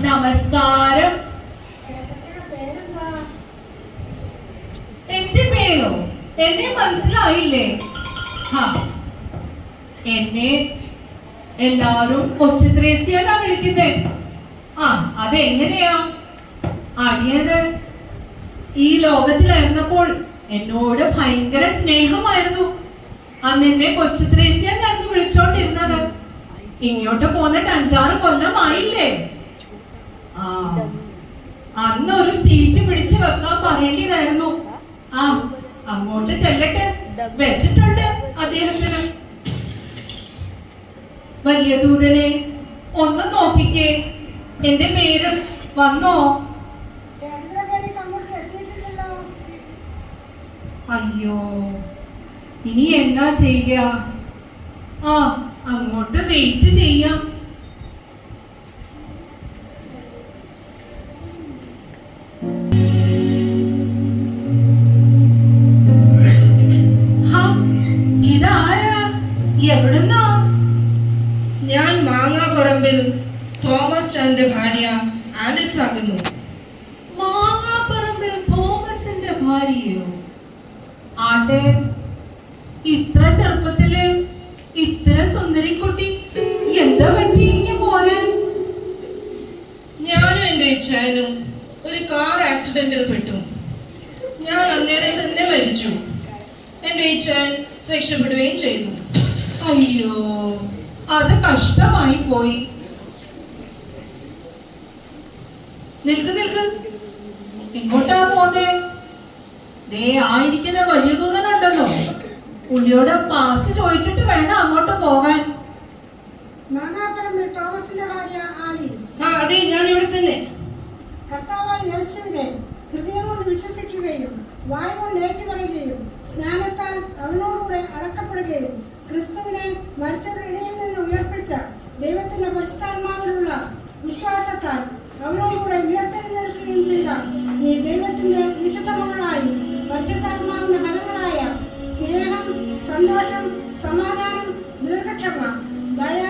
നമസ്കാരം. എന്റെ പേരോ? എന്നെ മനസ്സിലായില്ലേ? എന്നെ എല്ലാരും കൊച്ചുത്രേസ്യാന്നാ വിളിക്കുന്നേ. അതെങ്ങനെയാ? അടിയന് ഈ ലോകത്തിലായിരുന്നപ്പോൾ എന്നോട് ഭയങ്കര സ്നേഹമായിരുന്നു. അന്ന് എന്നെ കൊച്ചുത്രേസ്യാന്നായിരുന്നു വിളിച്ചോണ്ടിരുന്നത്. ഇങ്ങോട്ട് പോന്നിട്ട് 5-6 കൊല്ലമായില്ലേ? അന്നൊരു സീറ്റ് പിടിച്ചു വെക്കാൻ പറയേണ്ടതായിരുന്നു. അങ്ങോട്ട് ചെല്ലട്ടെ, വെച്ചിട്ടുണ്ട് അദ്ദേഹത്തിന്. വലിയ ദൂതനെ ഒന്ന് നോക്കിക്കേ, എന്റെ പേര് വന്നോ? അയ്യോ, ഇനി എന്താ ചെയ്യുക? അങ്ങോട്ട് വെയിറ്റ് ചെയ്യാം. ഇതാരാ? എവിടുന്നാ? ഞാൻ മാങ്ങാപ്പറമ്പിൽ തോമസ് ചാന്റെ ഭാര്യ ആലിസ് ആകുന്നു. മാങ്ങാപ്പറമ്പിൽ തോമസിന്റെ ഭാര്യയോ? ആട്ടെ, ഇത്ര ചെറുപ്പത്തില് ഇത്ര സുന്ദരിക്കുട്ടി എന്താ പറ്റി പോലെ? ഞാനും എന്റെ ഇച്ഛാനും ഒരു കാർ ആക്സിഡന്റിൽ പെട്ടു. ഞാൻ അന്നേരം തന്നെ മരിച്ചു. എന്റെ ഇച്ഛാൻ രക്ഷപ്പെടുകയും ചെയ്തു. അയ്യോ, അത് കഷ്ടമായി പോയി. നിൽക്ക്, എങ്ങോട്ടാ പോന്നേ? ദേ ആയിരിക്കുന്ന വലിയ ദൂതനുണ്ടല്ലോ, പുള്ളിയോട് പാസ് ചോദിച്ചിട്ട് വേണം അങ്ങോട്ട് പോകാൻ. മാങ്ങാപ്പറമ്പിൽ തോമസിന്റെ ഭാര്യ ആലീസ്. അതെ, ഞാൻ ഇവിടെ തന്നെ. കർത്താവായ യേശുവിനെ ഹൃദയം കൊണ്ട് വിശ്വസിക്കുകയും വായ കൊണ്ട് ഏറ്റുപറയുകയും സ്നാനത്താൽ അവനോടുകൂടെ അടക്കപ്പെടുകയും ക്രിസ്തുവിനെ മരിച്ചവരുടെ ഇടയിൽ നിന്ന് ഉയർപ്പിച്ച ദൈവത്തിന്റെ പരിശുദ്ധാത്മാവിലുള്ള വിശ്വാസത്താൽ അവനോടുകൂടെ ഉയർത്തെഴുന്നേൽക്കുകയും ചെയ്ത നീ ദൈവത്തിന്റെ വിശുദ്ധ മകളായി പരിശുദ്ധാത്മാവിന്റെ ഫലങ്ങളായ സ്നേഹം, സന്തോഷം, സമാധാനം, ദീർഘക്ഷമ, ദയ,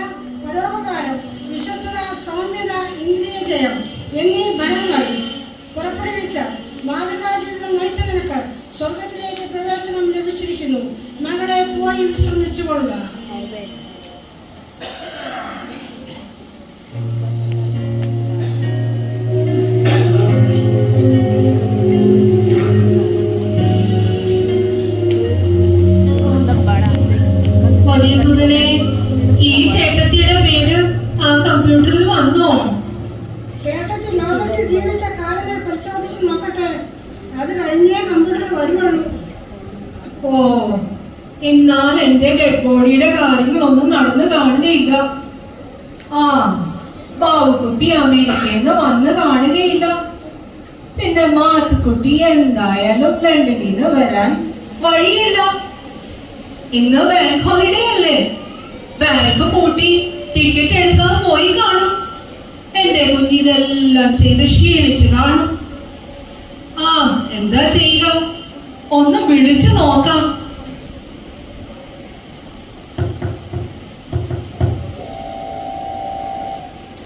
പരോപകാരം, വിശ്വസ്തത, സൗമ്യത, ഇന്ദ്രിയജയം എന്നീ ഫലങ്ങൾ പുറപ്പെടുവിച്ച മാതൃകാ ജീവിതം നയിച്ച നിനക്ക് സ്വർഗത്തിലേക്ക് പ്രവേശനം ലഭിച്ചിരിക്കുന്നു. മകളെ പോയി വിശ്രമിച്ചു കൊള്ളുക. വലിയ ദൂതനെ, ഈ ചേട്ടത്തിയുടെ പേര് ആ കമ്പ്യൂട്ടറിൽ വന്നോ? ചേട്ടത്തി ലോകത്തിൽ ജീവിച്ച കാലങ്ങൾ പരിശോധിച്ച് നോക്കട്ടെ. അത് കഴിഞ്ഞേ കമ്പ്യൂട്ടറിൽ വരുവുള്ളൂ. എന്നാൽ എന്റെ ഡെഡ് ബോഡിയുടെ കാര്യങ്ങളൊന്നും നടന്നു കാണുകയില്ല. ബാബുക്കുട്ടി അമേരിക്കയിൽ നിന്ന് വന്ന് കാണുകയില്ല. പിന്നെ മാത്തുക്കുട്ടി എന്തായാലും ലണ്ടനിൽ നിന്ന് വരാൻ വഴിയില്ല. ഇന്ന് ബാങ്ക് ഹോളിഡേ അല്ലേ? ബാങ്ക് പൂട്ടി ടിക്കറ്റ് എടുക്കാൻ പോയി കാണും. എന്റെ കുഞ്ഞിതെല്ലാം ചെയ്ത് ക്ഷീണിച്ച് കാണും. എന്താ ചെയ്യുക? ഒന്ന് വിളിച്ചു നോക്കാം.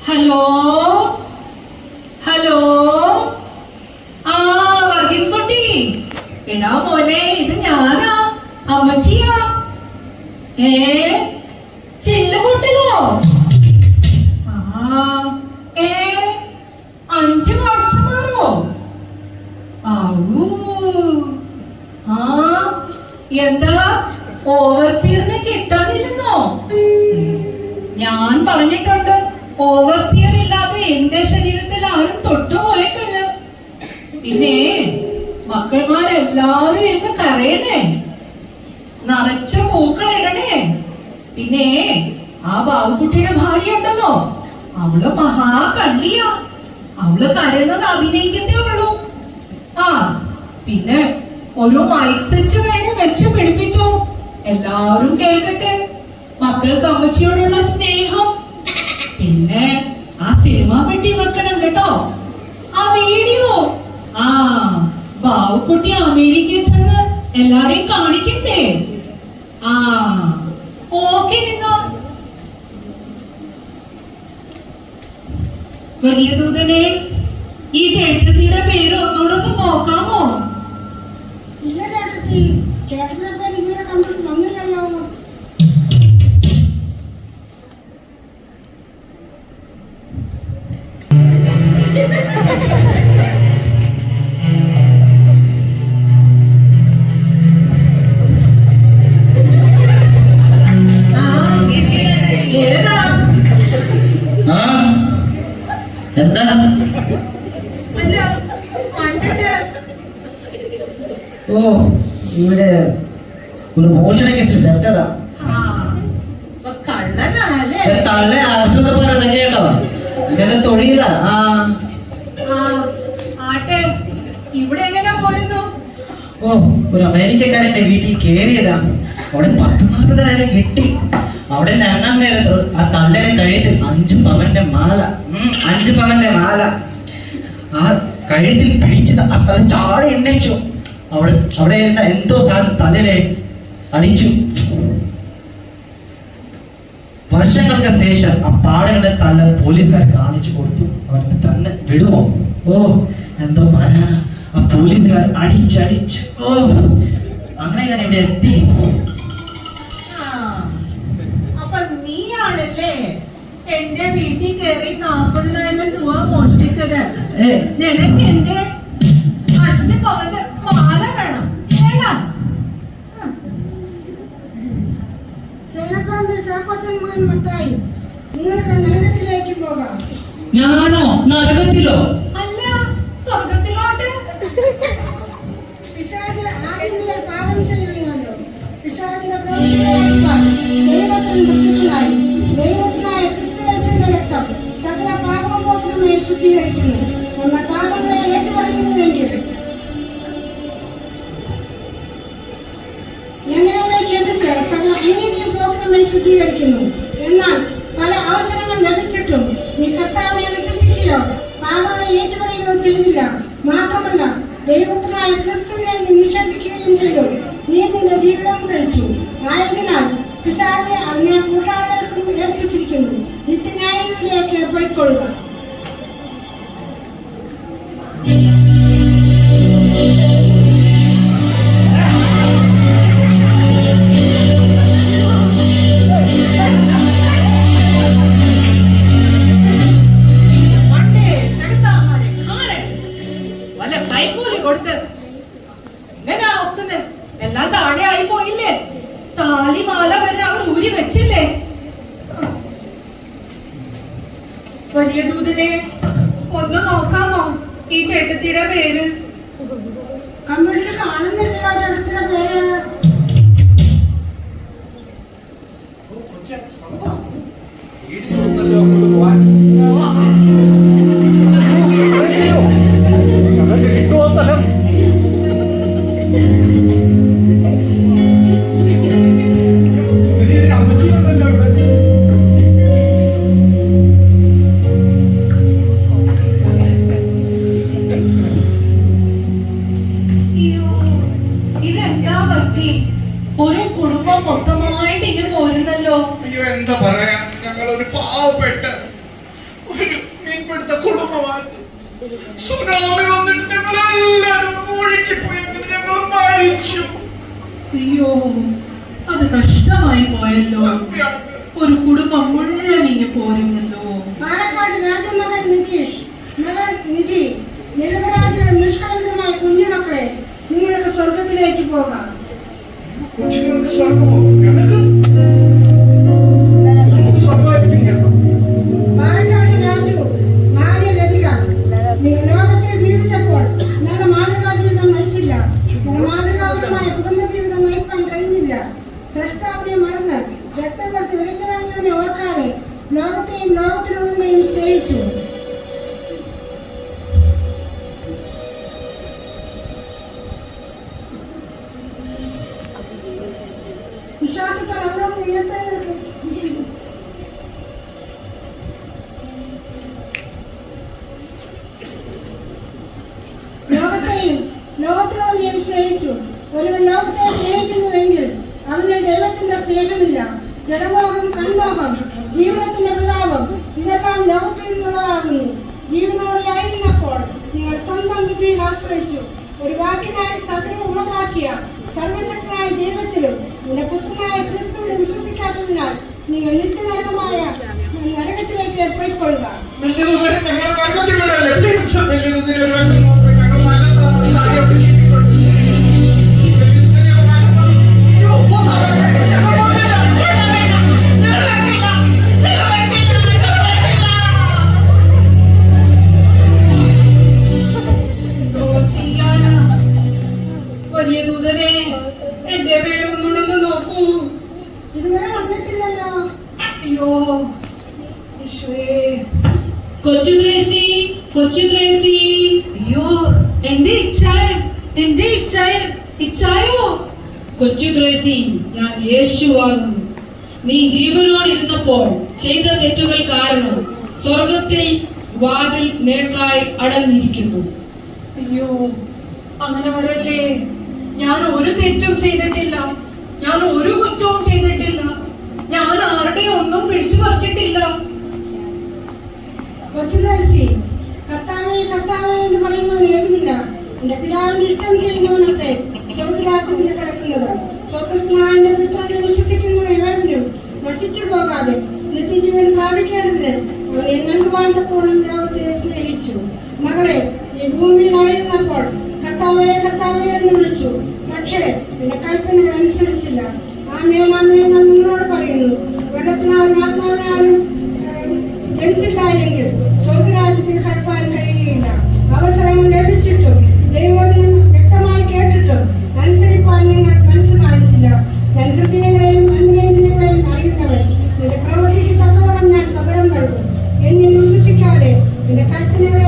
ഹലോ, വർഗീസ് കുട്ടി. എടാ മോനെ, ഇത് ഞാനാ, അമ്മച്ചിയാ. ചില്ലുകൂട്ടിലോ? 5 മാസ്റ്റർമാരോ? എന്താ ഓവർസിയറിനെ കിട്ടാനില്ലെന്നോ? ഞാൻ പറഞ്ഞിട്ടുണ്ട്, ഓവർസിയർ ഇല്ലാതെ എന്റെ ശരീരത്തിൽ ആരും തൊട്ടുപോയേക്കല്ല. പിന്നെ മക്കൾമാരെല്ലാരും ഇരുന്ന് കരയണേ, നിറച്ച പൂക്കളിടണേ. പിന്നെ ആ ബാബുക്കുട്ടിയുടെ ഭാര്യ ഉണ്ടല്ലോ, അവള് മഹാകള്ളിയാ. അവള് കരയുന്നത് അഭിനയിക്കത്തേ ഉള്ളൂ. പിന്നെ ഒരു മൈക്ക് സെറ്റ് വേണേ വെച്ച് പിടിപ്പിച്ചു, എല്ലാവരും കേൾക്കട്ടെ മക്കൾക്ക് അമ്മച്ചിയോടുള്ള സ്നേഹം. പിന്നെ ആ സിനിമ പെട്ടി വെക്കണം കേട്ടോ, ആ വീഡിയോ. ബാബുക്കുട്ടി അമേരിക്കയിൽ ചെന്ന് എല്ലാരെയും കാണിക്കണ്ടേ? ഓക്കെ. വലിയ ദൂതനെ, ഈ ചേട്ടത്തിയുടെ പേര് ഒന്നുകൂടെ നോക്കാമോ? ഇല്ല ചേട്ടത്തി, ചേട്ടത്തിയുടെ പേര് ഇതുവരെ കമ്പ്യൂട്ടർ വന്നില്ലല്ലോ. എന്താ ഓ, ഇവിടെ ഒരു മോഷണ കേസിൽ പെട്ടതാ. തള്ളെ ആവശ്യത്തെ പറയുന്നത് കേട്ടോ, ഇങ്ങനെ തൊഴിലാ. ആട്ടെ, ഇവിടെ എങ്ങനെ പോരുന്നു? ഓ, ഒരു അമേരിക്കക്കാരന്റെ വീട്ടിൽ കയറിയതാ. അവിടെ 10-40,000 കിട്ടി. അവിടെ ഞങ്ങൾ നേരത്ത് ആ തള്ളയുടെ കഴുത്തിൽ 5 പവന്റെ മാല, 5 പവന്റെ മാല ആ കഴുത്തിൽ പിടിച്ചത് അത്ര ചാടി എണ്ണയിച്ചു. അവിടെ ഇരുന്ന എന്തോ സാധനം തലയിലെ അടിച്ചു. വർഷങ്ങൾക്ക് ശേഷം ആ പാടുകളുടെ തള്ള പോലീസുകാർ കാണിച്ചു കൊടുത്തു. അവർക്ക് തന്നെ വിടുമോ? ഓ, എന്തോ പറയാ, ആ പോലീസുകാർ അടിച്ചടിച്ച്. ഓ, അങ്ങനെ ഞാൻ ഇവിടെ എത്തി. അപ്പൊ നീയാണല്ലേ എന്റെ വീട്ടിൽ കയറി 40,000 രൂപ മോഷ്ടിച്ചത്? നിനക്ക് എന്റെ 5 പവന്റെ മാല വേണം? നിങ്ങൾക്ക് നരകത്തിലേക്ക് പോകാം. ഞാനോ നരകത്തിലോ? അല്ല, സ്വർഗത്തിലോട്ട്. പിശാച് ആദ്യം മുതൽ പാപം ചെയ്യുകയാണല്ലോ. പിശാചിന്റെ പ്രവൃത്തികളേക്കാൾ ദൈവത്തിന് പ്രത്യക്ഷനായി ദൈവത്തിനായ ക്രിസ്തുയേശുവിന്റെ രക്തം സകല പാപവും പോക്കുന്നതിനെ ശുദ്ധീകരിക്കുന്നു. നമ്മുടെ പാപങ്ങളെ ഏറ്റുപറയുന്നുവെങ്കിൽ ഞങ്ങളെ ക്ഷമിച്ച് സകല അനീതിയും പോക്കുന്നതിനെ ശുദ്ധീകരിക്കുന്നു. എന്നാൽ പല അവസരങ്ങൾ ലഭിച്ചിട്ടും നീ കർത്താവിനെ വിശ്വസിക്കുകയോ പാപങ്ങളെ ഏറ്റുപറയുകയോ ചെയ്തില്ല. മാത്രമല്ല, ദൈവത്തിനായ ക്രിസ്തുവിനെ നീ നിഷേധിക്കുകയും ചെയ്തു. നീ നിന്റെ ജീവിതം കഴിച്ചു. ആയതിനാൽ പിശാചെ അവനെ കൂട്ടാളികൾക്കും ഏൽപ്പിച്ചിരിക്കുന്നു. നിത്യന്യായത്തിലേക്ക് പോയിക്കൊള്ളുക. കൈക്കൂലി കൊടുത്ത് എങ്ങനെയാ ഒക്കുന്നത്? എല്ലാം താഴെ ആയി പോയില്ലേ? താലിമാല വരെ അവർ ഊരി വെച്ചില്ലേ? വലിയ ദൂതനെ, ഒന്ന് നോക്കാമോ ഈ ചേട്ടത്തിയുടെ പേര്? കമ്പ്യൂട്ടറിൽ കാണുന്നില്ലല്ലോ ചേട്ടത്തിയുടെ പേര്. ഇതെന്താ പറ്റി? ഒരു കുടുംബം മൊത്തമായിട്ട് ഇങ്ങനെ പോരുന്നല്ലോ. അയ്യോ, എന്താ പറയാ, ഞങ്ങൾ ഒരു പാവപ്പെട്ട ഒരു മീൻപിടുത്ത കുടുംബമാണ്. സുനാമി വന്നിട്ട് ഞങ്ങൾ എല്ലാവരും ഒഴുകിപ്പോയി. ഞങ്ങൾ മരിച്ചു. അയ്യോ, അത് കഷ്ടമായി പോയല്ലോ. ഒരു കുടുംബം മുഴുവൻ ഇങ്ങനെ പോരുന്നല്ലോ. പാലക്കാട് രാജമകൻ നിതീഷ്, മകൻ നിധി, നിരപരാധികളും നിഷ്കളങ്കരുമായ കുഞ്ഞുമക്കളെ, നിങ്ങൾക്ക് സ്വർഗത്തിലേക്ക് പോകാം. കൊച്ചുങ്ങൾക്ക് സ്വർഗമോ? ഞങ്ങൾക്ക് പാലക്കാട് രാജു, ഭാര്യ ലതിക, നിങ്ങൾ ലോകത്തിൽ ജീവിച്ചപ്പോൾ നല്ല മാതൃകാ ജീവിതം നയിച്ചില്ല. മാതൃകാപരമായ കുടുംബ ജീവിതം നയിക്കാൻ കഴിഞ്ഞില്ല. സൃഷ്ടാവിനെ മറന്ന് രക്തം കൊടുത്ത് വിലക്ക് വാങ്ങിയവനെ ഓർക്കാതെ ലോകത്തെയും ലോകത്തിലുള്ളതിനെയും സ്നേഹിച്ചു. വിശ്വാസത്താൽ അവരോട് ഉയർത്തെഴുന്നേൽക്കും. ലോകത്തെയും ലോകത്തിനുള്ളതിനെയും സ്നേഹിച്ചു. ഒരുവൻ ലോകത്തെ സ്നേഹിക്കുന്നുവെങ്കിൽ അവന് ദൈവത്തിന്റെ സ്നേഹമില്ല. ജഡമോഹം, കൺമോഹം, ജീവിതത്തിന്റെ പ്രതാപം ഇതെല്ലാം ലോകത്തിൽ നിന്നുള്ളതാകുന്നു. ആശ്രയിച്ചു. ഒരു വാക്കിനായി സകലം ഉളവാക്കിയ സർവശക്തനായ ദൈവത്തിലും നിന്റെ പുത്രനായ ക്രിസ്തുവിനെ വിശ്വസിക്കാത്തതിനാൽ നിങ്ങൾ നിത്യനരകമായ നരകത്തിലേക്ക് പോയിക്കൊള്ളുക. വലിയതുവരെ ഞങ്ങളെ നരകത്തിൽ വിടല്ലേ. പ്ലീസ് വലിയതിന് ഒരു വശം നോക്ക്. ഞങ്ങൾ നല്ല സാഹചര്യം ജീവിക്കുന്നു. വലിയതിന് ഒരു വശം നോക്ക്. അയ്യോ, ഓ സാറേ, ഞങ്ങൾ പോകുന്നില്ല. എന്തോ ചെയ്യാനാ? വലിയ ദൂതനെ, എന്റെ പേരൊന്നുകൊണ്ടൊന്ന് നോക്കൂ. ഇതുവരെ വന്നിട്ടില്ലല്ലോ. അയ്യോ ഈശോയേ. കൊച്ചു ത്രേസി, കൊച്ചു ത്രേസി. അയ്യോ, എന്റെ ഇച്ഛായൻ, എന്റെ ഇച്ഛായൻ. ഇച്ഛായോ? കൊച്ചു ത്രേസി, ഞാൻ യേശുവാകുന്നു. നീ ജീവനോട് ഇരുന്നപ്പോൾ ചെയ്ത തെറ്റുകൾ കാരണം സ്വർഗത്തിൽ വാതിൽ നിനക്കായി അടഞ്ഞിരിക്കുന്നു. അയ്യോ, അങ്ങനെ വരല്ലേ. ഞാൻ ഒരു തെറ്റും ചെയ്തിട്ടില്ല. ഞാൻ ഒരു കുറ്റവും ചെയ്തിട്ടില്ല. ഞാൻ ആരുടെയും ഒന്നും പിടിച്ചു പറിച്ചിട്ടില്ല. കൊച്ചുദ്രേസി, കർത്താവേ കർത്താവേ എന്ന് പറയുന്നവൻ ഏതുമില്ല. എന്റെ പിതാവിന്റെ ഇഷ്ടം ചെയ്യുന്നവനൊക്കെ സ്വർഗരാജ്യത്തിൽ കിടക്കുന്നത്. സ്വർഗസ്ഥനായ എന്റെ പുത്രനെ വിശ്വസിക്കുന്ന ഏവരും നശിച്ചു പോകാതെ നിത്യജീവൻ പ്രാപിക്കേണ്ടതിന് അവനെ നൽകുവാൻ തക്കോണം ലോകത്തെ സ്നേഹിച്ചു. മകളെ, ഈ ഭൂമിയിലായിരുന്നപ്പോൾ കർത്താവേ കർത്താവേ എന്ന് വിളിച്ചു. പക്ഷേ എന്റെ കൽപ്പനകൾ അനുസരിച്ചില്ല. ആമേൻ ആമേൻ ഞാൻ നിങ്ങളോട് പറയുന്നു, വെള്ളത്തിനാലും ആത്മാവിനാലും ജനിച്ചില്ല എങ്കിൽ സ്വർഗരാജ്യത്തിൽ കടപ്പാൻ കഴിയുകയില്ല. അവസരങ്ങൾ ലഭിച്ചിട്ടും ദൈവവചനം വ്യക്തമായി കേട്ടിട്ടും അനുസരിപ്പാൻ നിങ്ങൾ മനസ്സ് കാണിച്ചില്ല. ഞാൻ ഹൃദയങ്ങളെയും അന്തരേന്ദ്രിയങ്ങളെയും അറിയുന്നവൻ. നിന്റെ പ്രവൃത്തിക്ക് തക്കവണ്ണം ഞാൻ പകരം നൽകും. എന്നിൽ വിശ്വസിക്കാതെ എന്റെ കൽപ്പനകളെ